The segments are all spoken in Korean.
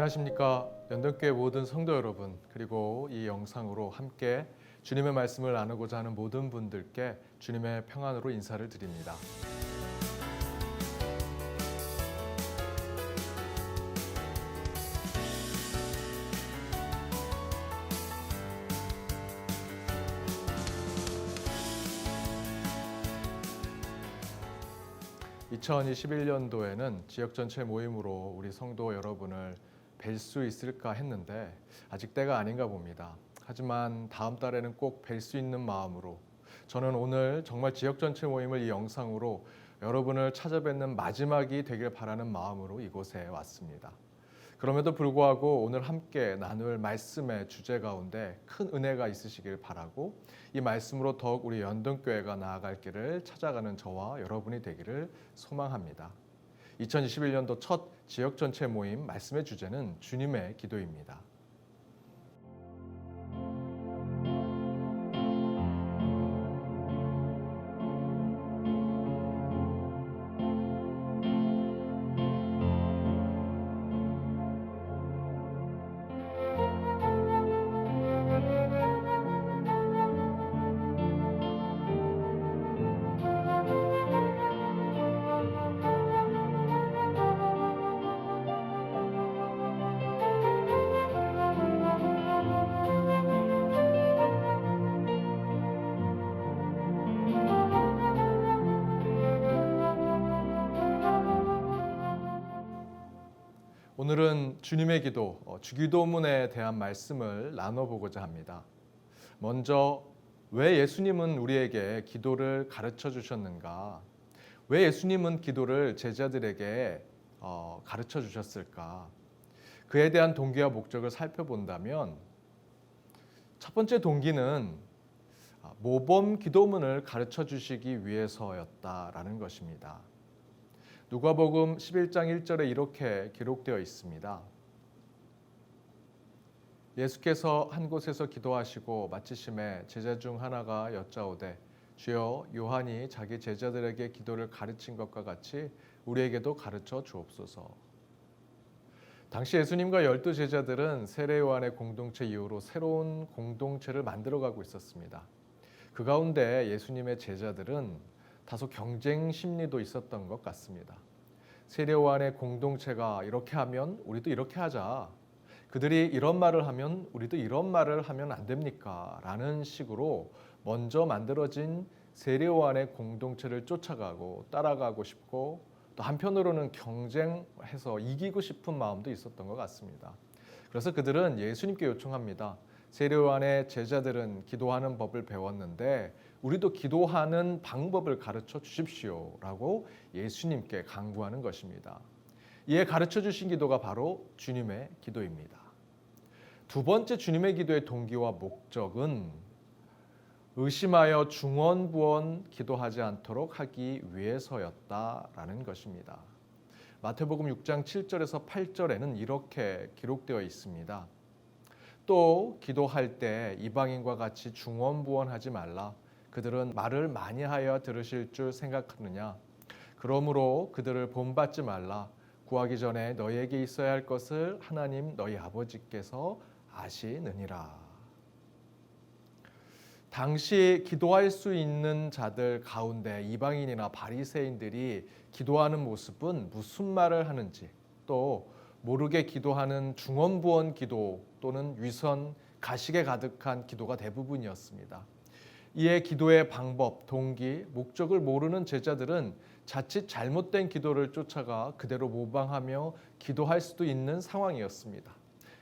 안녕하십니까. 연동교회 모든 성도 여러분, 그리고 이 영상으로 함께 주님의 말씀을 나누고자 하는 모든 분들께 주님의 평안으로 인사를 드립니다. (2021년도에는) 지역 전체 모임으로 우리 성도 여러분을 뵐 수 있을까 했는데 아직 때가 아닌가 봅니다. 하지만 다음 달에는 꼭 뵐 수 있는 마음으로 저는 오늘 정말 지역 전체 모임을 이 영상으로 여러분을 찾아뵙는 마지막이 되길 바라는 마음으로 이곳에 왔습니다. 그럼에도 불구하고 오늘 함께 나눌 말씀의 주제 가운데 큰 은혜가 있으시길 바라고 이 말씀으로 더욱 우리 연동교회가 나아갈 길을 찾아가는 저와 여러분이 되기를 소망합니다. 2021년도 첫 지역 전체 모임 말씀의 주제는 주님의 기도입니다. 오늘은 주님의 기도, 주기도문에 대한 말씀을 나눠보고자 합니다. 먼저 왜 예수님은 우리에게 기도를 가르쳐 주셨는가? 왜 예수님은 기도를 제자들에게 가르쳐 주셨을까? 그에 대한 동기와 목적을 살펴본다면 첫 번째 동기는 모범 기도문을 가르쳐 주시기 위해서였다라는 것입니다. 누가복음 11장 1절에 이렇게 기록되어 있습니다. 예수께서 한 곳에서 기도하시고 마치심에 제자 중 하나가 여짜오되 주여 요한이 자기 제자들에게 기도를 가르친 것과 같이 우리에게도 가르쳐 주옵소서. 당시 예수님과 12 제자들은 세례 요한의 공동체 이후로 새로운 공동체를 만들어가고 있었습니다. 그 가운데 예수님의 제자들은 다소 경쟁 심리도 있었던 것 같습니다. 세례 요한의 공동체가 이렇게 하면 우리도 이렇게 하자. 그들이 이런 말을 하면 우리도 이런 말을 하면 안 됩니까? 라는 식으로 먼저 만들어진 세례 요한의 공동체를 쫓아가고 따라가고 싶고 또 한편으로는 경쟁해서 이기고 싶은 마음도 있었던 것 같습니다. 그래서 그들은 예수님께 요청합니다. 세례 요한의 제자들은 기도하는 법을 배웠는데 우리도 기도하는 방법을 가르쳐 주십시오 라고 예수님께 간구하는 것입니다. 이에 가르쳐 주신 기도가 바로 주님의 기도입니다. 두 번째 주님의 기도의 동기와 목적은 의심하여 중언부언 기도하지 않도록 하기 위해서였다라는 것입니다. 마태복음 6장 7절에서 8절에는 이렇게 기록되어 있습니다. 또 기도할 때 이방인과 같이 중언부언하지 말라. 그들은 말을 많이 하여 들으실 줄 생각하느냐. 그러므로 그들을 본받지 말라. 구하기 전에 너희에게 있어야 할 것을 하나님 너희 아버지께서 아시느니라. 당시 기도할 수 있는 자들 가운데 이방인이나 바리새인들이 기도하는 모습은 무슨 말을 하는지 또 모르게 기도하는 중언부언 기도 또는 위선, 가식에 가득한 기도가 대부분이었습니다. 이에 기도의 방법, 동기, 목적을 모르는 제자들은 자칫 잘못된 기도를 쫓아가 그대로 모방하며 기도할 수도 있는 상황이었습니다.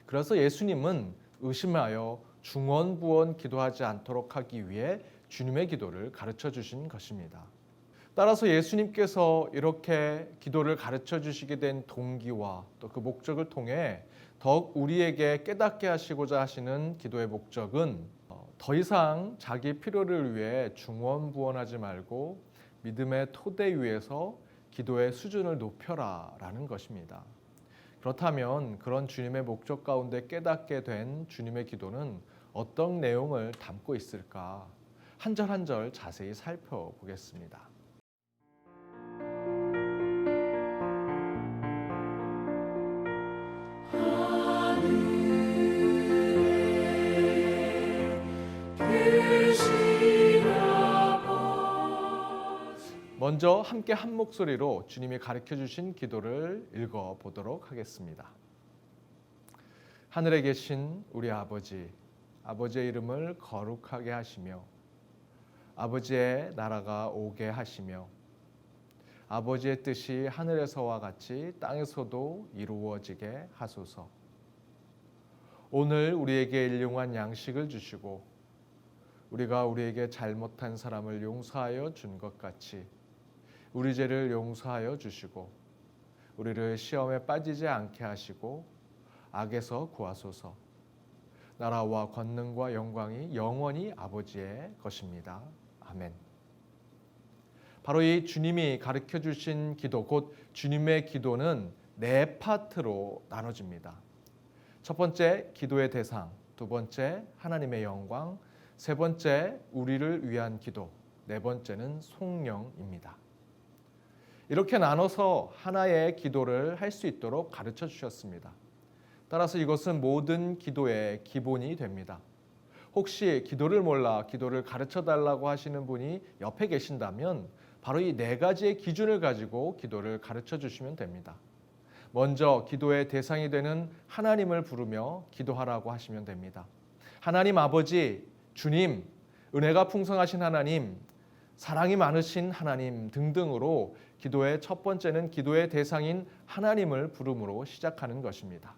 그래서 예수님은 의심하여 중언부언 기도하지 않도록 하기 위해 주님의 기도를 가르쳐 주신 것입니다. 따라서 예수님께서 이렇게 기도를 가르쳐 주시게 된 동기와 또 그 목적을 통해 더욱 우리에게 깨닫게 하시고자 하시는 기도의 목적은 더 이상 자기 필요를 위해 중언부언하지 말고 믿음의 토대 위에서 기도의 수준을 높여라 라는 것입니다. 그렇다면 그런 주님의 목적 가운데 깨닫게 된 주님의 기도는 어떤 내용을 담고 있을까? 한 절 한 절 자세히 살펴보겠습니다. 먼저 함께 한 목소리로 주님이 가르쳐 주신 기도를 읽어 보도록 하겠습니다. 하늘에 계신 우리 아버지, 아버지의 이름을 거룩하게 하시며 아버지의 나라가 오게 하시며 아버지의 뜻이 하늘에서와 같이 땅에서도 이루어지게 하소서. 오늘 우리에게 일용할 양식을 주시고 우리가 우리에게 잘못한 사람을 용서하여 준 것 같이 우리 죄를 용서하여 주시고 우리를 시험에 빠지지 않게 하시고 악에서 구하소서. 나라와 권능과 영광이 영원히 아버지의 것입니다. 아멘. 바로 이 주님이 가르쳐 주신 기도, 곧 주님의 기도는 네 파트로 나눠집니다. 첫 번째, 기도의 대상. 두 번째, 하나님의 영광. 세 번째, 우리를 위한 기도. 네 번째는 송영입니다. 이렇게 나눠서 하나의 기도를 할 수 있도록 가르쳐 주셨습니다. 따라서 이것은 모든 기도의 기본이 됩니다. 혹시 기도를 몰라 기도를 가르쳐 달라고 하시는 분이 옆에 계신다면 바로 이 네 가지의 기준을 가지고 기도를 가르쳐 주시면 됩니다. 먼저 기도의 대상이 되는 하나님을 부르며 기도하라고 하시면 됩니다. 하나님 아버지, 주님, 은혜가 풍성하신 하나님, 사랑이 많으신 하나님 등등으로 기도의 첫 번째는 기도의 대상인 하나님을 부름으로 시작하는 것입니다.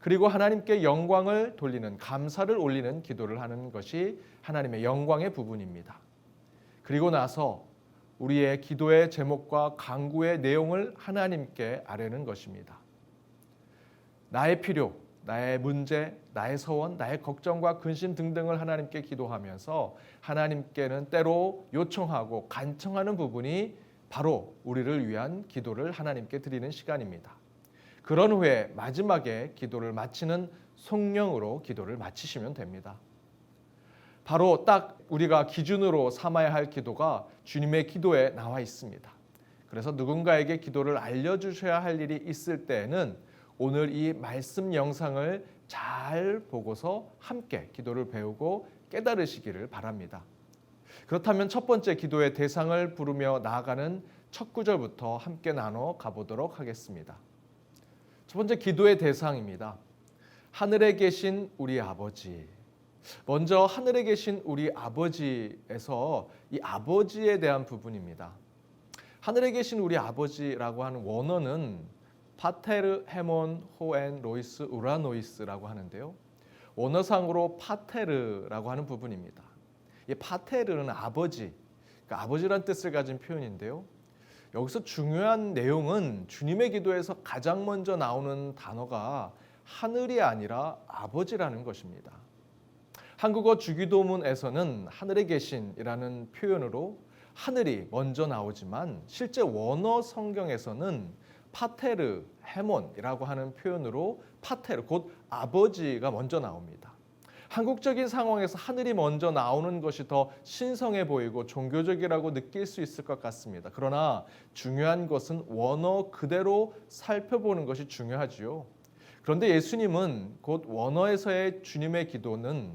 그리고 하나님께 영광을 돌리는, 감사를 올리는 기도를 하는 것이 하나님의 영광의 부분입니다. 그리고 나서 우리의 기도의 제목과 간구의 내용을 하나님께 아뢰는 것입니다. 나의 필요, 나의 문제, 나의 소원, 나의 걱정과 근심 등등을 하나님께 기도하면서 하나님께는 때로 요청하고 간청하는 부분이 바로 우리를 위한 기도를 하나님께 드리는 시간입니다. 그런 후에 마지막에 기도를 마치는 송영으로 기도를 마치시면 됩니다. 바로 딱 우리가 기준으로 삼아야 할 기도가 주님의 기도에 나와 있습니다. 그래서 누군가에게 기도를 알려주셔야 할 일이 있을 때에는 오늘 이 말씀 영상을 잘 보고서 함께 기도를 배우고 깨달으시기를 바랍니다. 그렇다면 첫 번째 기도의 대상을 부르며 나아가는 첫 구절부터 함께 나눠 가보도록 하겠습니다. 첫 번째 기도의 대상입니다. 하늘에 계신 우리 아버지. 먼저 하늘에 계신 우리 아버지에서 이 아버지에 대한 부분입니다. 하늘에 계신 우리 아버지라고 하는 원어는 파테르 헤몬 호엔 로이스 우라노이스라고 하는데요. 원어상으로 파테르라고 하는 부분입니다. 이 파테르는 아버지, 그러니까 아버지란 뜻을 가진 표현인데요. 여기서 중요한 내용은 주님의 기도에서 가장 먼저 나오는 단어가 하늘이 아니라 아버지라는 것입니다. 한국어 주기도문에서는 하늘에 계신이라는 표현으로 하늘이 먼저 나오지만 실제 원어 성경에서는 파테르, 헤몬이라고 하는 표현으로 파테르, 곧 아버지가 먼저 나옵니다. 한국적인 상황에서 하늘이 먼저 나오는 것이 더 신성해 보이고 종교적이라고 느낄 수 있을 것 같습니다. 그러나 중요한 것은 원어 그대로 살펴보는 것이 중요하지요. 그런데 예수님은 곧 원어에서의 주님의 기도는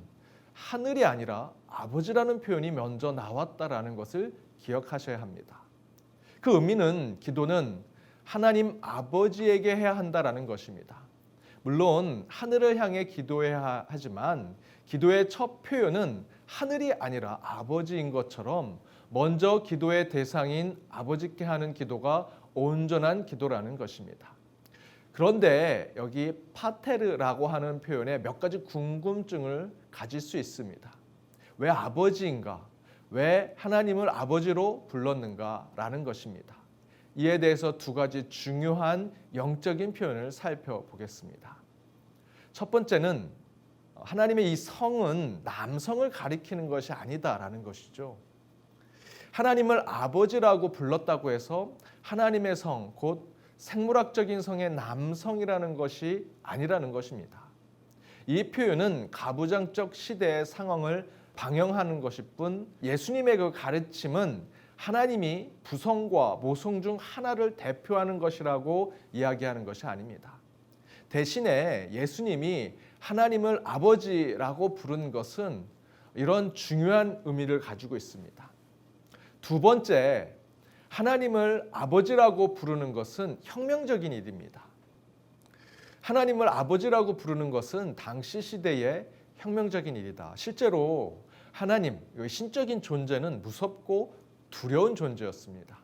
하늘이 아니라 아버지라는 표현이 먼저 나왔다라는 것을 기억하셔야 합니다. 그 의미는 기도는 하나님 아버지에게 해야 한다라는 것입니다. 물론 하늘을 향해 기도해야 하지만 기도의 첫 표현은 하늘이 아니라 아버지인 것처럼 먼저 기도의 대상인 아버지께 하는 기도가 온전한 기도라는 것입니다. 그런데 여기 파테르라고 하는 표현에 몇 가지 궁금증을 가질 수 있습니다. 왜 아버지인가? 왜 하나님을 아버지로 불렀는가라는 것입니다. 이에 대해서 두 가지 중요한 영적인 표현을 살펴보겠습니다. 첫 번째는 하나님의 이 성은 남성을 가리키는 것이 아니다라는 것이죠. 하나님을 아버지라고 불렀다고 해서 하나님의 성, 곧 생물학적인 성의 남성이라는 것이 아니라는 것입니다. 이 표현은 가부장적 시대의 상황을 방영하는 것일 뿐 예수님의 그 가르침은 하나님이 부성과 모성 중 하나를 대표하는 것이라고 이야기하는 것이 아닙니다. 대신에 예수님이 하나님을 아버지라고 부른 것은 이런 중요한 의미를 가지고 있습니다. 두 번째, 하나님을 아버지라고 부르는 것은 혁명적인 일입니다. 하나님을 아버지라고 부르는 것은 당시 시대의 혁명적인 일이다. 실제로 하나님, 신적인 존재는 무섭고 두려운 존재였습니다.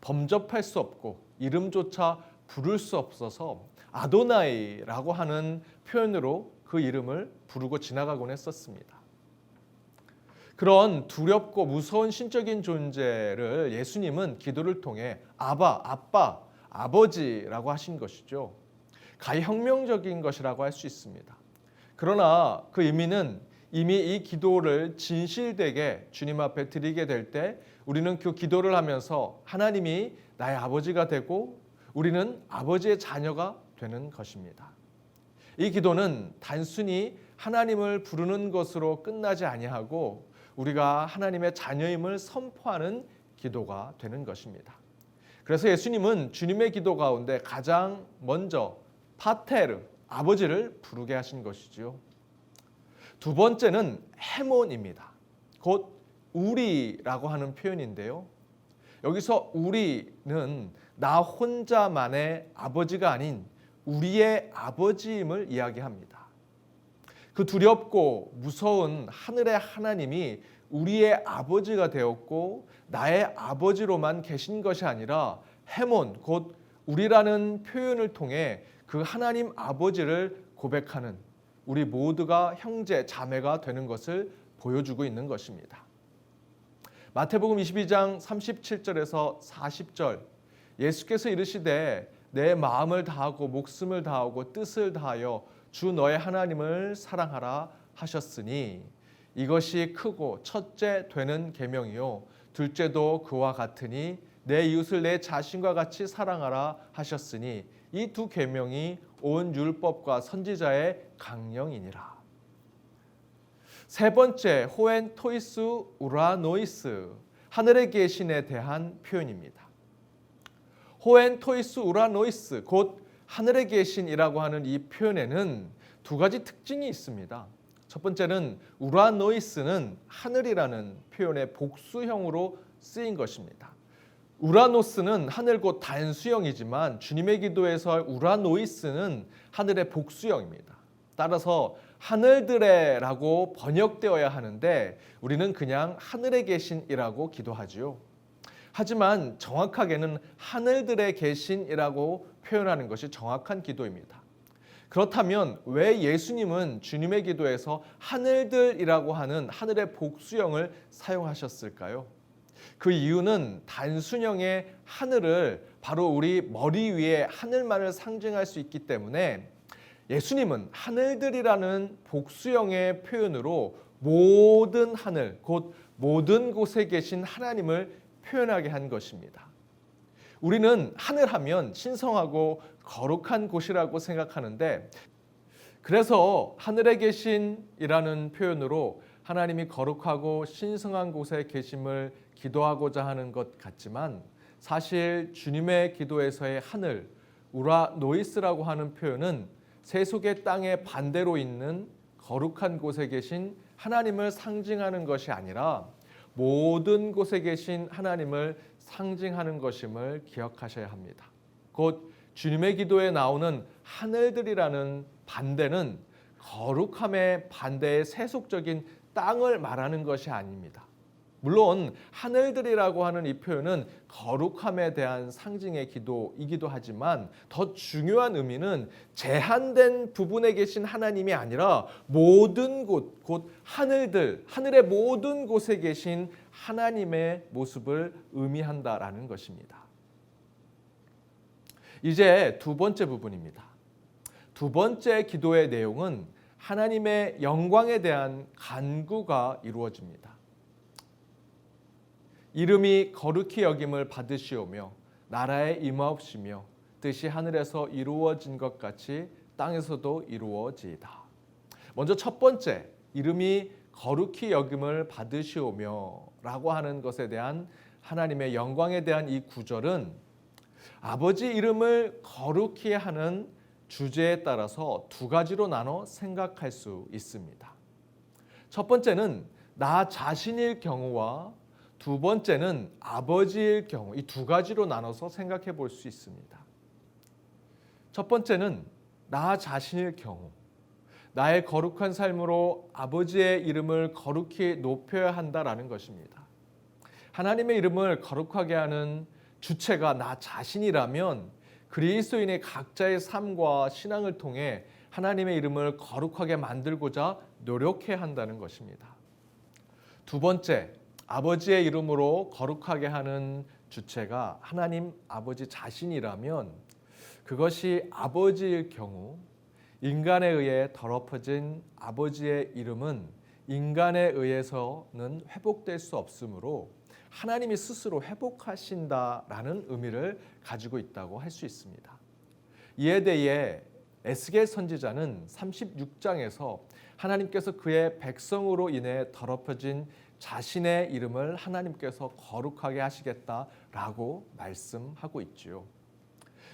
범접할 수 없고 이름조차 부를 수 없어서 아도나이라고 하는 표현으로 그 이름을 부르고 지나가곤 했었습니다. 그런 두렵고 무서운 신적인 존재를 예수님은 기도를 통해 아바, 아빠, 아버지라고 하신 것이죠. 가히 혁명적인 것이라고 할 수 있습니다. 그러나 그 의미는 이미 이 기도를 진실되게 주님 앞에 드리게 될 때 우리는 그 기도를 하면서 하나님이 나의 아버지가 되고 우리는 아버지의 자녀가 되는 것입니다. 이 기도는 단순히 하나님을 부르는 것으로 끝나지 아니하고 우리가 하나님의 자녀임을 선포하는 기도가 되는 것입니다. 그래서 예수님은 주님의 기도 가운데 가장 먼저 파테르, 아버지를 부르게 하신 것이지요. 두 번째는 헤몬입니다. 곧 우리라고 하는 표현인데요. 여기서 우리는 나 혼자만의 아버지가 아닌 우리의 아버지임을 이야기합니다. 그 두렵고 무서운 하늘의 하나님이 우리의 아버지가 되었고 나의 아버지로만 계신 것이 아니라 헤몬, 곧 우리라는 표현을 통해 그 하나님 아버지를 고백하는 우리 모두가 형제, 자매가 되는 것을 보여주고 있는 것입니다. 마태복음 22장 37절에서 40절 예수께서 이르시되 내 마음을 다하고 목숨을 다하고 뜻을 다하여 주 너의 하나님을 사랑하라 하셨으니 이것이 크고 첫째 되는 계명이요 둘째도 그와 같으니 내 이웃을 내 자신과 같이 사랑하라 하셨으니 이 두 계명이 온 율법과 선지자의 강령이니라. 세 번째, 호엔 토이스 우라노이스, 하늘에 계신에 대한 표현입니다. 호엔 토이스 우라노이스, 곧 하늘에 계신이라고 하는 이 표현에는 두 가지 특징이 있습니다. 첫 번째는 우라노이스는 하늘이라는 표현의 복수형으로 쓰인 것입니다. 우라노스는 하늘 곧 단수형이지만 주님의 기도에서 우라노이스는 하늘의 복수형입니다. 따라서 하늘들에라고 번역되어야 하는데 우리는 그냥 하늘에 계신이라고 기도하지요. 하지만 정확하게는 하늘들에 계신이라고 표현하는 것이 정확한 기도입니다. 그렇다면 왜 예수님은 주님의 기도에서 하늘들이라고 하는 하늘의 복수형을 사용하셨을까요? 그 이유는 단순형의 하늘을 바로 우리 머리 위에 하늘만을 상징할 수 있기 때문에 예수님은 하늘들이라는 복수형의 표현으로 모든 하늘, 곧 모든 곳에 계신 하나님을 표현하게 한 것입니다. 우리는 하늘하면 신성하고 거룩한 곳이라고 생각하는데 그래서 하늘에 계신이라는 표현으로 하나님이 거룩하고 신성한 곳에 계심을 기도하고자 하는 것 같지만 사실 주님의 기도에서의 하늘, 우라노이스라고 하는 표현은 세속의 땅의 반대로 있는 거룩한 곳에 계신 하나님을 상징하는 것이 아니라 모든 곳에 계신 하나님을 상징하는 것임을 기억하셔야 합니다. 곧 주님의 기도에 나오는 하늘들이라는 반대는 거룩함의 반대의 세속적인 땅을 말하는 것이 아닙니다. 물론 하늘들이라고 하는 이 표현은 거룩함에 대한 상징의 기도이기도 하지만 더 중요한 의미는 제한된 부분에 계신 하나님이 아니라 모든 곳, 곧 하늘들, 하늘의 모든 곳에 계신 하나님의 모습을 의미한다라는 것입니다. 이제 두 번째 부분입니다. 두 번째 기도의 내용은 하나님의 영광에 대한 간구가 이루어집니다. 이름이 거룩히 여김을 받으시오며 나라에 임하옵시며 뜻이 하늘에서 이루어진 것 같이 땅에서도 이루어지이다. 먼저 첫 번째, 이름이 거룩히 여김을 받으시오며 라고 하는 것에 대한 하나님의 영광에 대한 이 구절은 아버지 이름을 거룩히 하는 주제에 따라서 두 가지로 나눠 생각할 수 있습니다. 첫 번째는 나 자신일 경우와 두 번째는 아버지일 경우, 이 두 가지로 나눠서 생각해 볼 수 있습니다. 첫 번째는 나 자신일 경우, 나의 거룩한 삶으로 아버지의 이름을 거룩히 높여야 한다라는 것입니다. 하나님의 이름을 거룩하게 하는 주체가 나 자신이라면 그리스도인의 각자의 삶과 신앙을 통해 하나님의 이름을 거룩하게 만들고자 노력해야 한다는 것입니다. 두 번째, 아버지의 이름으로 거룩하게 하는 주체가 하나님 아버지 자신이라면 그것이 아버지일 경우 인간에 의해 더럽혀진 아버지의 이름은 인간에 의해서는 회복될 수 없으므로 하나님이 스스로 회복하신다라는 의미를 가지고 있다고 할 수 있습니다. 이에 대해 에스겔 선지자는 36장에서 하나님께서 그의 백성으로 인해 더럽혀진 자신의 이름을 하나님께서 거룩하게 하시겠다라고 말씀하고 있지요.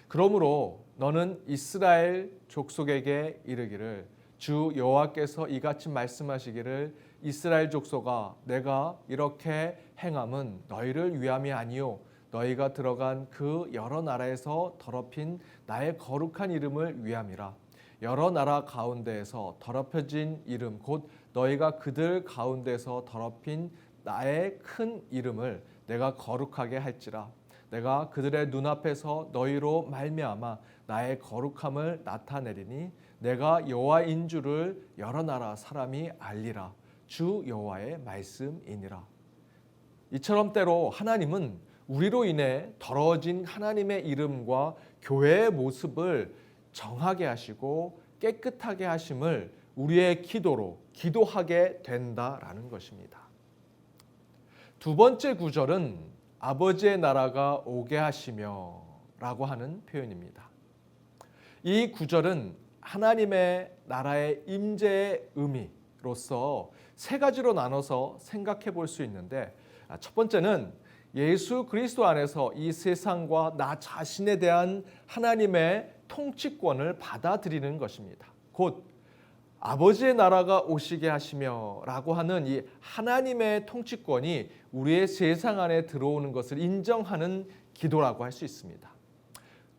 그러므로 너는 이스라엘 족속에게 이르기를 주 여호와께서 이같이 말씀하시기를 이스라엘 족속아 내가 이렇게 행함은 너희를 위함이 아니요 너희가 들어간 그 여러 나라에서 더럽힌 나의 거룩한 이름을 위함이라. 여러 나라 가운데에서 더럽혀진 이름 곧 너희가 그들 가운데서 더럽힌 나의 큰 이름을 내가 거룩하게 할지라. 내가 그들의 눈앞에서 너희로 말미암아 나의 거룩함을 나타내리니 내가 여호와인 줄을 여러 나라 사람이 알리라. 주 여호와의 말씀이니라. 이처럼 때로 하나님은 우리로 인해 더러워진 하나님의 이름과 교회의 모습을 정하게 하시고 깨끗하게 하심을 우리의 기도로 기도하게 된다라는 것입니다. 두 번째 구절은 아버지의 나라가 오게 하시며 라고 하는 표현입니다. 이 구절은 하나님의 나라의 임재의 의미로서 세 가지로 나눠서 생각해 볼 수 있는데 첫 번째는 예수 그리스도 안에서 이 세상과 나 자신에 대한 하나님의 통치권을 받아들이는 것입니다. 곧 아버지의 나라가 오시게 하시며 라고 하는 이 하나님의 통치권이 우리의 세상 안에 들어오는 것을 인정하는 기도라고 할 수 있습니다.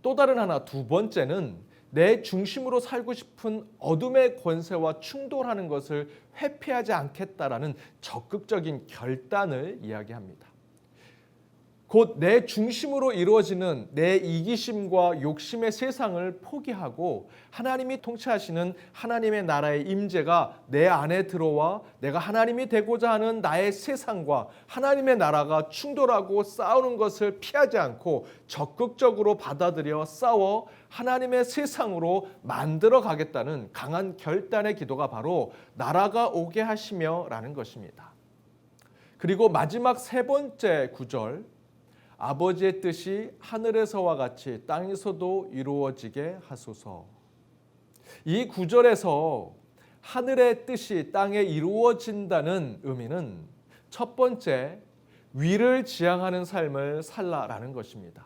또 다른 하나 두 번째는 내 중심으로 살고 싶은 어둠의 권세와 충돌하는 것을 회피하지 않겠다라는 적극적인 결단을 이야기합니다. 곧 내 중심으로 이루어지는 내 이기심과 욕심의 세상을 포기하고 하나님이 통치하시는 하나님의 나라의 임재가 내 안에 들어와 내가 하나님이 되고자 하는 나의 세상과 하나님의 나라가 충돌하고 싸우는 것을 피하지 않고 적극적으로 받아들여 싸워 하나님의 세상으로 만들어 가겠다는 강한 결단의 기도가 바로 나라가 오게 하시며 라는 것입니다. 그리고 마지막 세 번째 구절 아버지의 뜻이 하늘에서와 같이 땅에서도 이루어지게 하소서. 이 구절에서 하늘의 뜻이 땅에 이루어진다는 의미는 첫 번째 위를 지향하는 삶을 살라라는 것입니다.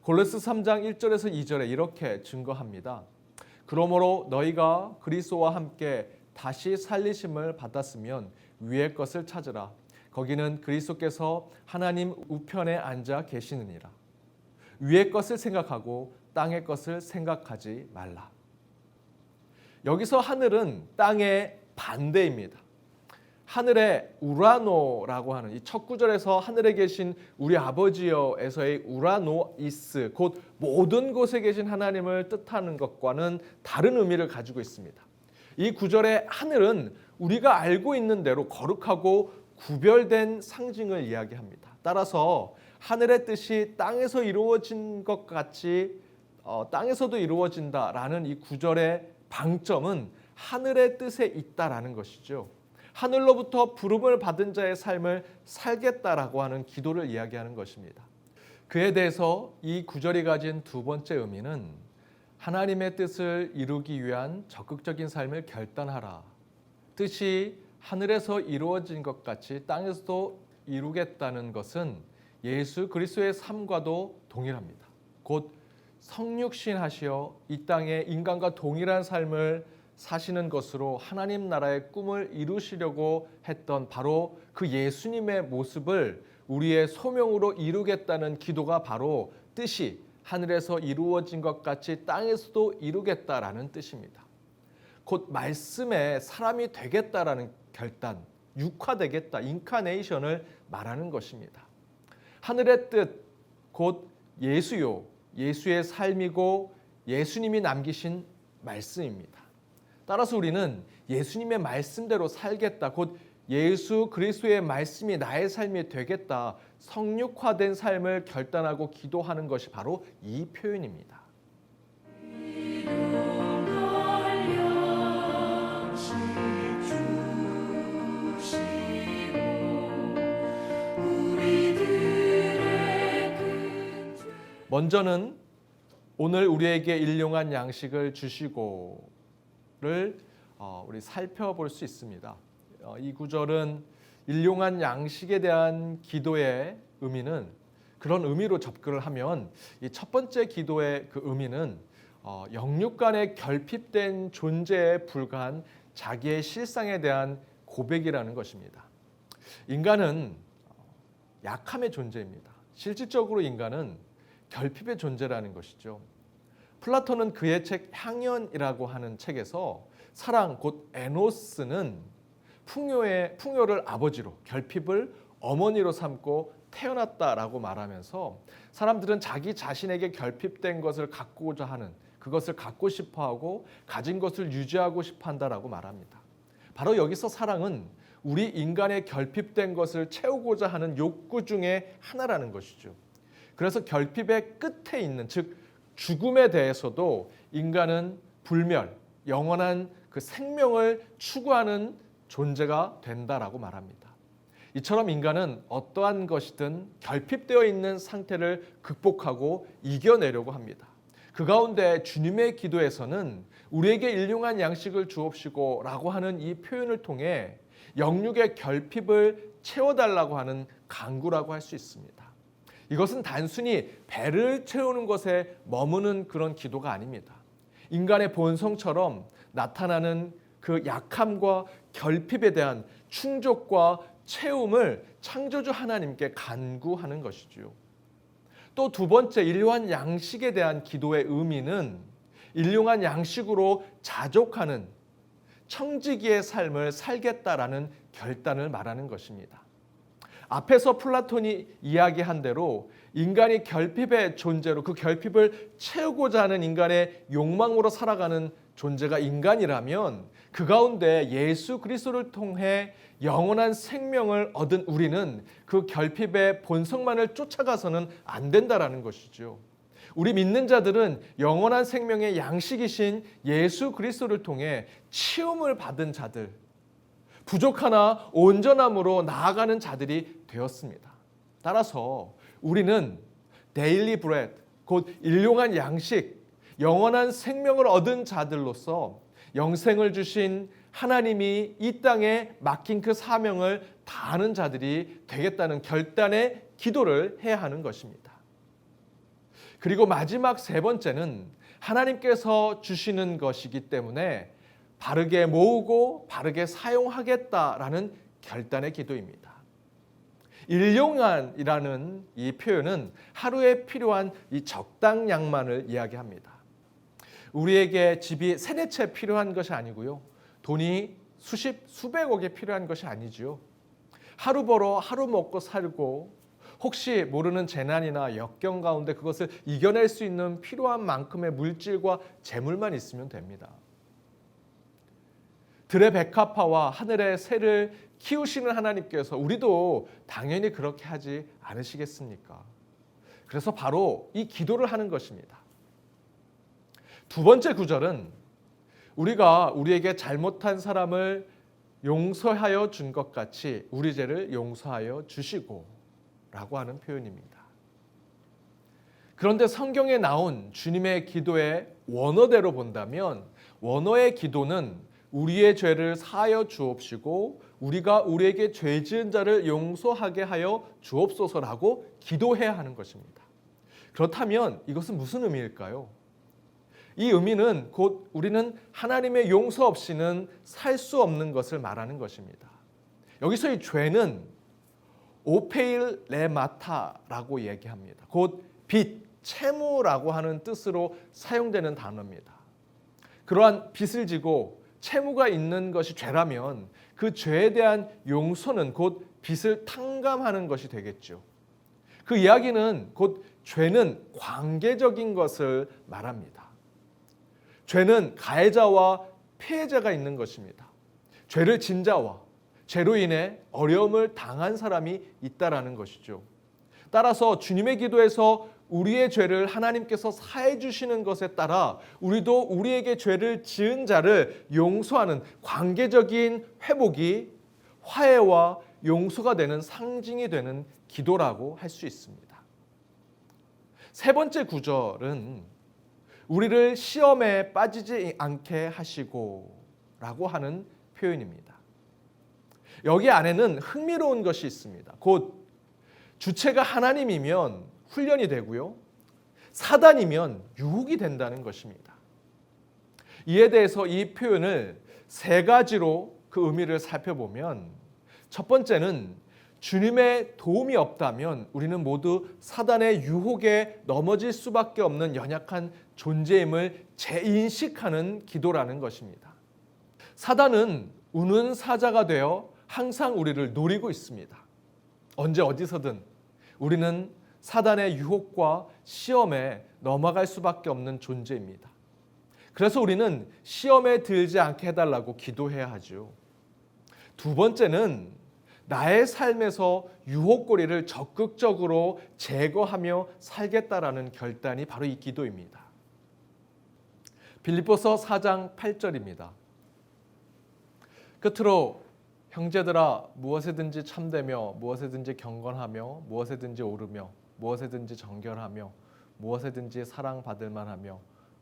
골로새 3장 1절에서 2절에 이렇게 증거합니다. 그러므로 너희가 그리스도와 함께 다시 살리심을 받았으면 위의 것을 찾으라. 거기는 그리스도께서 하나님 우편에 앉아 계시느니라. 위의 것을 생각하고 땅의 것을 생각하지 말라. 여기서 하늘은 땅의 반대입니다. 하늘의 우라노라고 하는 이 첫 구절에서 하늘에 계신 우리 아버지여에서의 우라노이스 곧 모든 곳에 계신 하나님을 뜻하는 것과는 다른 의미를 가지고 있습니다. 이 구절의 하늘은 우리가 알고 있는 대로 거룩하고 구별된 상징을 이야기합니다. 따라서 하늘의 뜻이 땅에서 이루어진 것 같이 땅에서도 이루어진다라는 이 구절의 방점은 하늘의 뜻에 있다라는 것이죠. 하늘로부터 부름을 받은 자의 삶을 살겠다라고 하는 기도를 이야기하는 것입니다. 그에 대해서 이 구절이 가진 두 번째 의미는 하나님의 뜻을 이루기 위한 적극적인 삶을 결단하라. 뜻이 하늘에서 이루어진 것 같이 땅에서도 이루겠다는 것은 예수 그리스도의 삶과도 동일합니다. 곧 성육신하시어 이 땅에 인간과 동일한 삶을 사시는 것으로 하나님 나라의 꿈을 이루시려고 했던 바로 그 예수님의 모습을 우리의 소명으로 이루겠다는 기도가 바로 뜻이 하늘에서 이루어진 것 같이 땅에서도 이루겠다라는 뜻입니다. 곧 말씀에 사람이 되겠다라는 결단, 육화되겠다, 인카네이션을 말하는 것입니다. 하늘의 뜻, 곧 예수요, 예수의 삶이고 예수님이 남기신 말씀입니다. 따라서 우리는 예수님의 말씀대로 살겠다, 곧 예수 그리스도의 말씀이 나의 삶이 되겠다, 성육화된 삶을 결단하고 기도하는 것이 바로 이 표현입니다. 먼저는 오늘 우리에게 일용할 양식을 주시고를 우리 살펴볼 수 있습니다. 이 구절은 일용할 양식에 대한 기도의 의미는 그런 의미로 접근을 하면 이 첫 번째 기도의 그 의미는 영육 간에 결핍된 존재에 불과한 자기의 실상에 대한 고백이라는 것입니다. 인간은 약함의 존재입니다. 실질적으로 인간은 결핍의 존재라는 것이죠. 플라톤은 그의 책 향연이라고 하는 책에서 사랑 곧 에노스는 풍요를 아버지로, 결핍을 어머니로 삼고 태어났다라고 말하면서 사람들은 자기 자신에게 결핍된 것을 갖고자 하는, 그것을 갖고 싶어하고 가진 것을 유지하고 싶어한다라고 말합니다. 바로 여기서 사랑은 우리 인간의 결핍된 것을 채우고자 하는 욕구 중에 하나라는 것이죠. 그래서 결핍의 끝에 있는, 즉 죽음에 대해서도 인간은 불멸, 영원한 그 생명을 추구하는 존재가 된다라고 말합니다. 이처럼 인간은 어떠한 것이든 결핍되어 있는 상태를 극복하고 이겨내려고 합니다. 그 가운데 주님의 기도에서는 우리에게 일용할 양식을 주옵시고 라고 하는 이 표현을 통해 영육의 결핍을 채워달라고 하는 간구라고 할 수 있습니다. 이것은 단순히 배를 채우는 것에 머무는 그런 기도가 아닙니다. 인간의 본성처럼 나타나는 그 약함과 결핍에 대한 충족과 채움을 창조주 하나님께 간구하는 것이죠. 또 두 번째, 일용할 양식에 대한 기도의 의미는 일용할 양식으로 자족하는 청지기의 삶을 살겠다라는 결단을 말하는 것입니다. 앞에서 플라톤이 이야기한 대로 인간이 결핍의 존재로 그 결핍을 채우고자 하는 인간의 욕망으로 살아가는 존재가 인간이라면 그 가운데 예수 그리스도를 통해 영원한 생명을 얻은 우리는 그 결핍의 본성만을 쫓아가서는 안 된다라는 것이죠. 우리 믿는 자들은 영원한 생명의 양식이신 예수 그리스도를 통해 치움을 받은 자들, 부족하나 온전함으로 나아가는 자들이 되었습니다. 따라서 우리는 데일리 브레드, 곧 일용할 양식, 영원한 생명을 얻은 자들로서 영생을 주신 하나님이 이 땅에 맡긴 그 사명을 다하는 자들이 되겠다는 결단의 기도를 해야 하는 것입니다. 그리고 마지막 세 번째는 하나님께서 주시는 것이기 때문에 바르게 모으고 바르게 사용하겠다라는 결단의 기도입니다. 일용할이라는 이 표현은 하루에 필요한 이 적당량만을 이야기합니다. 우리에게 집이 세네 채 필요한 것이 아니고요. 돈이 수백억이 필요한 것이 아니지요. 하루 벌어 하루 먹고 살고 혹시 모르는 재난이나 역경 가운데 그것을 이겨낼 수 있는 필요한 만큼의 물질과 재물만 있으면 됩니다. 들의 백합화와 하늘의 새를 키우시는 하나님께서 우리도 당연히 그렇게 하지 않으시겠습니까? 그래서 바로 이 기도를 하는 것입니다. 두 번째 구절은 우리가 우리에게 잘못한 사람을 용서하여 준 것 같이 우리 죄를 용서하여 주시고 라고 하는 표현입니다. 그런데 성경에 나온 주님의 기도의 원어대로 본다면 원어의 기도는 우리의 죄를 사하여 주옵시고 우리가 우리에게 죄 지은 자를 용서하게 하여 주옵소서라고 기도해야 하는 것입니다. 그렇다면 이것은 무슨 의미일까요? 이 의미는 곧 우리는 하나님의 용서 없이는 살 수 없는 것을 말하는 것입니다. 여기서 이 죄는 오페일 레마타라고 얘기합니다. 곧 빚, 채무라고 하는 뜻으로 사용되는 단어입니다. 그러한 빚을 지고 채무가 있는 것이 죄라면 그 죄에 대한 용서는 곧 빚을 탕감하는 것이 되겠죠. 그 이야기는 곧 죄는 관계적인 것을 말합니다. 죄는 가해자와 피해자가 있는 것입니다. 죄를 진 자와 죄로 인해 어려움을 당한 사람이 있다라는 것이죠. 따라서 주님의 기도에서 우리의 죄를 하나님께서 사해 주시는 것에 따라 우리도 우리에게 죄를 지은 자를 용서하는 관계적인 회복이 화해와 용서가 되는 상징이 되는 기도라고 할 수 있습니다. 세 번째 구절은 우리를 시험에 빠지지 않게 하시고 라고 하는 표현입니다. 여기 안에는 흥미로운 것이 있습니다. 곧 주체가 하나님이면 훈련이 되고요. 사단이면 유혹이 된다는 것입니다. 이에 대해서 이 표현을 세 가지로 그 의미를 살펴보면 첫 번째는 주님의 도움이 없다면 우리는 모두 사단의 유혹에 넘어질 수밖에 없는 연약한 존재임을 재인식하는 기도라는 것입니다. 사단은 우는 사자가 되어 항상 우리를 노리고 있습니다. 언제 어디서든 우리는 사단의 유혹과 시험에 넘어갈 수밖에 없는 존재입니다. 그래서 우리는 시험에 들지 않게 해달라고 기도해야 하죠. 두 번째는 나의 삶에서 유혹거리를 적극적으로 제거하며 살겠다라는 결단이 바로 이 기도입니다. 빌립보서 4장 8절입니다. 끝으로 형제들아 무엇에든지 참되며 무엇에든지 경건하며 무엇에든지 오르며 무엇에든지 정결하며 무엇에든지 사랑받을 만하며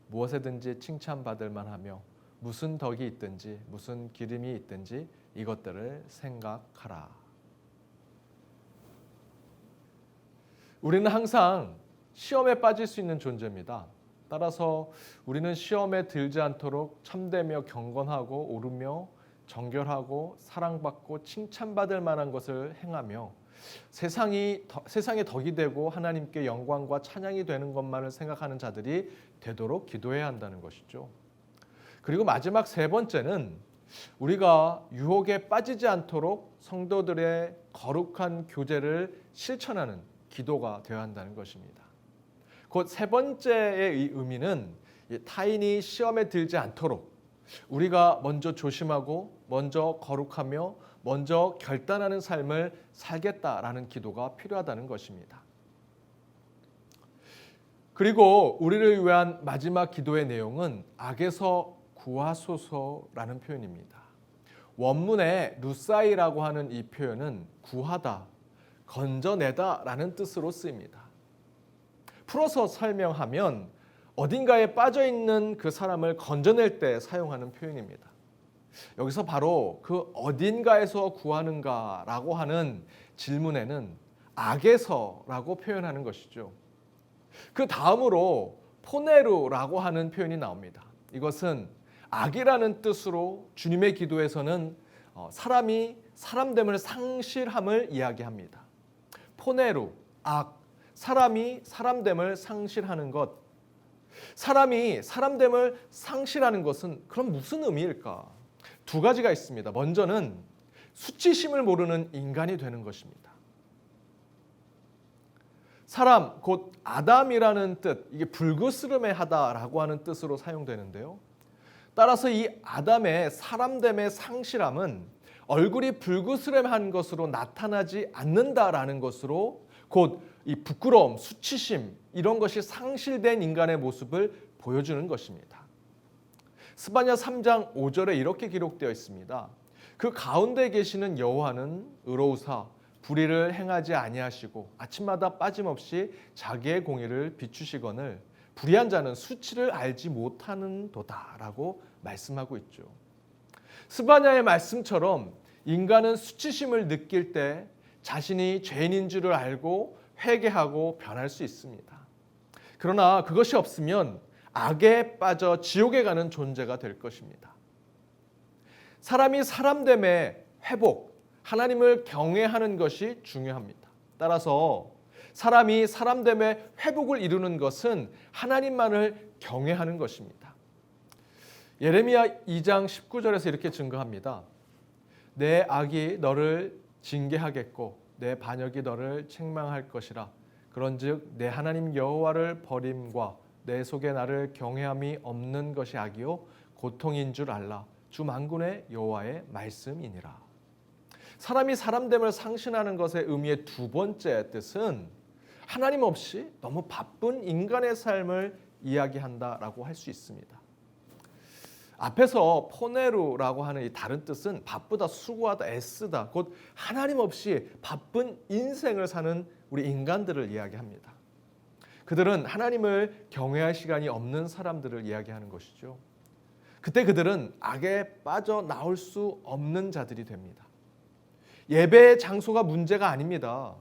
무엇에든지 칭찬받을 만하며 무슨 덕이 있든지 무슨 기름이 있든지 이것들을 생각하라. 우리는 항상 시험에 빠질 수 있는 존재입니다. 따라서 우리는 시험에 들지 않도록 참되며 경건하고 오르며 정결하고 사랑받고 칭찬받을 만한 것을 행하며 세상에 덕이 되고 하나님께 영광과 찬양이 되는 것만을 생각하는 자들이 되도록 기도해야 한다는 것이죠. 그리고 마지막 세 번째는 우리가 유혹에 빠지지 않도록 성도들의 거룩한 교제를 실천하는 기도가 되어야 한다는 것입니다. 곧 세 번째의 이 의미는 타인이 시험에 들지 않도록 우리가 먼저 조심하고 먼저 거룩하며 먼저 결단하는 삶을 살겠다라는 기도가 필요하다는 것입니다. 그리고 우리를 위한 마지막 기도의 내용은 악에서 구하소서라는 표현입니다. 원문에 루사이라고 하는 이 표현은 구하다, 건져내다라는 뜻으로 쓰입니다. 풀어서 설명하면 어딘가에 빠져있는 그 사람을 건져낼 때 사용하는 표현입니다. 여기서 바로 그 어딘가에서 구하는가라고 하는 질문에는 악에서라고 표현하는 것이죠. 그 다음으로 포네루라고 하는 표현이 나옵니다. 이것은 악이라는 뜻으로 주님의 기도에서는 사람이 사람됨을 상실함을 이야기합니다. 포네루, 악, 사람이 사람됨을 상실하는 것. 사람이 사람됨을 상실하는 것은 그럼 무슨 의미일까? 두 가지가 있습니다. 먼저는 수치심을 모르는 인간이 되는 것입니다. 사람, 곧 아담이라는 뜻, 이게 불그스름해 하다라고 하는 뜻으로 사용되는데요. 따라서 이 아담의 사람됨의 상실함은 얼굴이 불그스름한 것으로 나타나지 않는다라는 것으로 곧 이 부끄러움, 수치심 이런 것이 상실된 인간의 모습을 보여주는 것입니다. 스바냐 3장 5절에 이렇게 기록되어 있습니다. 그 가운데 계시는 여호와는 의로우사 불의를 행하지 아니하시고 아침마다 빠짐없이 자기의 공의를 비추시거늘 불의한 자는 수치를 알지 못하는도다라고 말씀하고 있죠. 스바냐의 말씀처럼 인간은 수치심을 느낄 때 자신이 죄인인 줄을 알고 회개하고 변할 수 있습니다. 그러나 그것이 없으면 악에 빠져 지옥에 가는 존재가 될 것입니다. 사람이 사람됨의 회복, 하나님을 경외하는 것이 중요합니다. 따라서 사람이 사람됨의 회복을 이루는 것은 하나님만을 경외하는 것입니다. 예레미야 2장 19절에서 이렇게 증거합니다. 내 악이 너를 징계하겠고 내 반역이 너를 책망할 것이라. 그런즉 내 하나님 여호와를 버림과 내 속에 나를 경외함이 없는 것이 악이요 고통인 줄 알라. 주 만군의 여호와의 말씀이니라. 사람이 사람됨을 상실하는 것의 의미의 두 번째 뜻은 하나님 없이 너무 바쁜 인간의 삶을 이야기한다라고 할 수 있습니다. 앞에서 포네루라고 하는 이 다른 뜻은 바쁘다, 수고하다, 애쓰다, 곧 하나님 없이 바쁜 인생을 사는 우리 인간들을 이야기합니다. 그들은 하나님을 경외할 시간이 없는 사람들을 이야기하는 것이죠. 그때 그들은 악에 빠져나올 수 없는 자들이 됩니다. 예배의 장소가 문제가 아닙니다.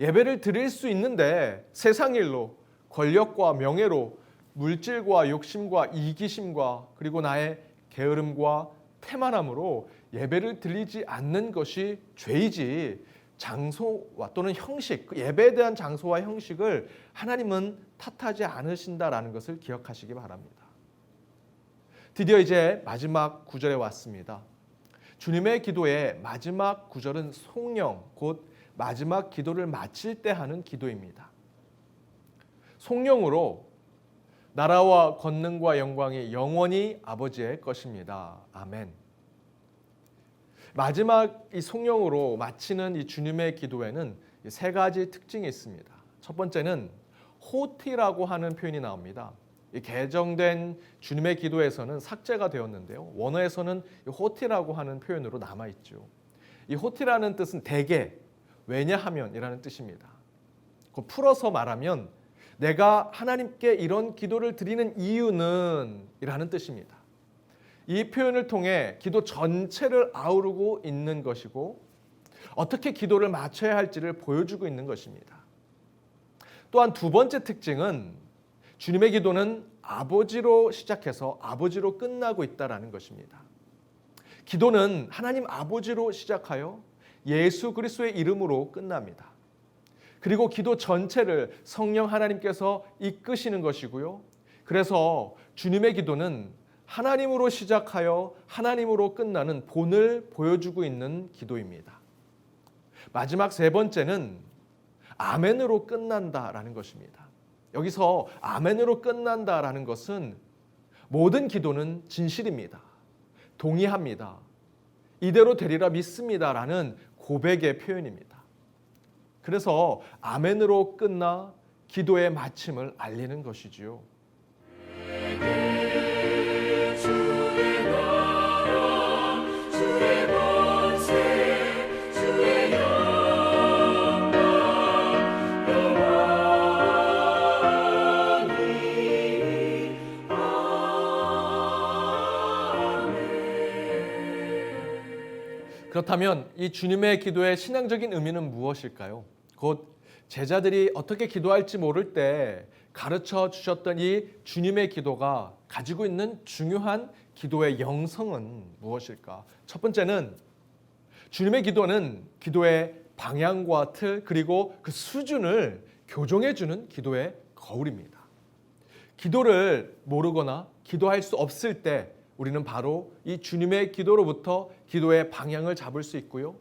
예배를 드릴 수 있는데 세상 일로, 권력과 명예로, 물질과 욕심과 이기심과 그리고 나의 게으름과 태만함으로 예배를 드리지 않는 것이 죄이지, 장소와 또는 형식, 예배에 대한 장소와 형식을 하나님은 탓하지 않으신다라는 것을 기억하시기 바랍니다. 드디어 이제 마지막 구절에 왔습니다. 주님의 기도의 마지막 구절은 송영, 곧 마지막 기도를 마칠 때 하는 기도입니다. 송영으로 나라와 권능과 영광이 영원히 아버지의 것입니다. 아멘. 마지막 이 송영으로 마치는 이 주님의 기도에는 세 가지 특징이 있습니다. 첫 번째는 호티라고 하는 표현이 나옵니다. 이 개정된 주님의 기도에서는 삭제가 되었는데요. 원어에서는 호티라고 하는 표현으로 남아있죠. 이 호티라는 뜻은 대개, 왜냐하면이라는 뜻입니다. 풀어서 말하면 내가 하나님께 이런 기도를 드리는 이유는 이라는 뜻입니다. 이 표현을 통해 기도 전체를 아우르고 있는 것이고 어떻게 기도를 마쳐야 할지를 보여주고 있는 것입니다. 또한 두 번째 특징은 주님의 기도는 아버지로 시작해서 아버지로 끝나고 있다는 것입니다. 기도는 하나님 아버지로 시작하여 예수 그리스도의 이름으로 끝납니다. 그리고 기도 전체를 성령 하나님께서 이끄시는 것이고요. 그래서 주님의 기도는 하나님으로 시작하여 하나님으로 끝나는 본을 보여주고 있는 기도입니다. 마지막 세 번째는 아멘으로 끝난다라는 것입니다. 여기서 아멘으로 끝난다라는 것은 모든 기도는 진실입니다. 동의합니다. 이대로 되리라 믿습니다라는 고백의 표현입니다. 그래서 아멘으로 끝나 기도의 마침을 알리는 것이지요. 그렇다면 이 주님의 기도의 신앙적인 의미는 무엇일까요? 곧 제자들이 어떻게 기도할지 모를 때 가르쳐 주셨던 이 주님의 기도가 가지고 있는 중요한 기도의 영성은 무엇일까? 첫 번째는 주님의 기도는 기도의 방향과 틀 그리고 그 수준을 교정해 주는 기도의 거울입니다. 기도를 모르거나 기도할 수 없을 때 우리는 바로 이 주님의 기도로부터 기도의 방향을 잡을 수 있고요.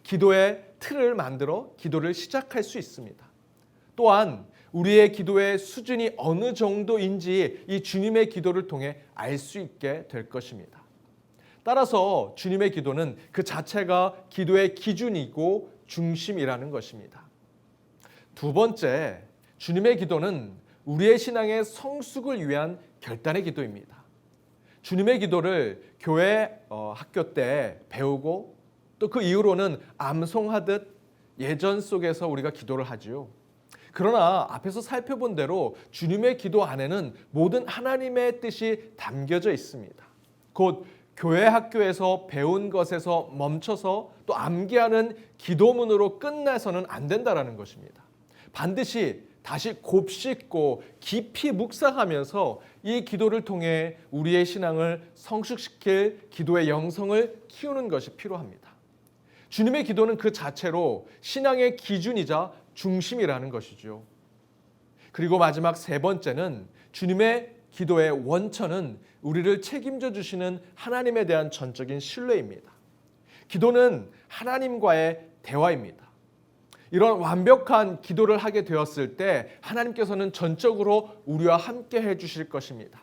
기도의 틀을 만들어 기도를 시작할 수 있습니다. 또한 우리의 기도의 수준이 어느 정도인지 이 주님의 기도를 통해 알 수 있게 될 것입니다. 따라서 주님의 기도는 그 자체가 기도의 기준이고 중심이라는 것입니다. 두 번째, 주님의 기도는 우리의 신앙의 성숙을 위한 결단의 기도입니다. 주님의 기도를 교회 학교 때 배우고 또 그 이후로는 암송하듯 예전 속에서 우리가 기도를 하지요. 그러나 앞에서 살펴본 대로 주님의 기도 안에는 모든 하나님의 뜻이 담겨져 있습니다. 곧 교회 학교에서 배운 것에서 멈춰서 또 암기하는 기도문으로 끝내서는 안 된다라는 것입니다. 반드시 다시 곱씹고 깊이 묵상하면서 이 기도를 통해 우리의 신앙을 성숙시킬 기도의 영성을 키우는 것이 필요합니다. 주님의 기도는 그 자체로 신앙의 기준이자 중심이라는 것이죠. 그리고 마지막 세 번째는 주님의 기도의 원천은 우리를 책임져 주시는 하나님에 대한 전적인 신뢰입니다. 기도는 하나님과의 대화입니다. 이런 완벽한 기도를 하게 되었을 때 하나님께서는 전적으로 우리와 함께 해 주실 것입니다.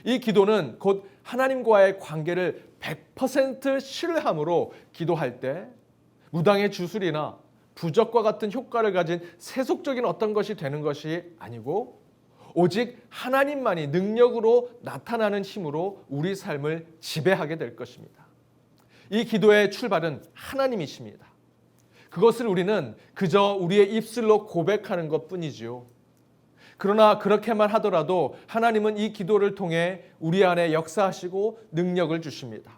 이 기도는 곧 하나님과의 관계를 100% 신뢰함으로 기도할 때 무당의 주술이나 부적과 같은 효과를 가진 세속적인 어떤 것이 되는 것이 아니고 오직 하나님만이 능력으로 나타나는 힘으로 우리 삶을 지배하게 될 것입니다. 이 기도의 출발은 하나님이십니다. 그것을 우리는 그저 우리의 입술로 고백하는 것뿐이지요. 그러나 그렇게만 하더라도 하나님은 이 기도를 통해 우리 안에 역사하시고 능력을 주십니다.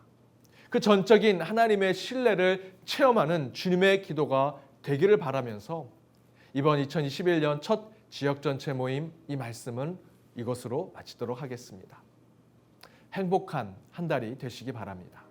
그 전적인 하나님의 신뢰를 체험하는 주님의 기도가 되기를 바라면서 이번 2021년 첫 지역전체 모임 이 말씀은 이것으로 마치도록 하겠습니다. 행복한 한 달이 되시기 바랍니다.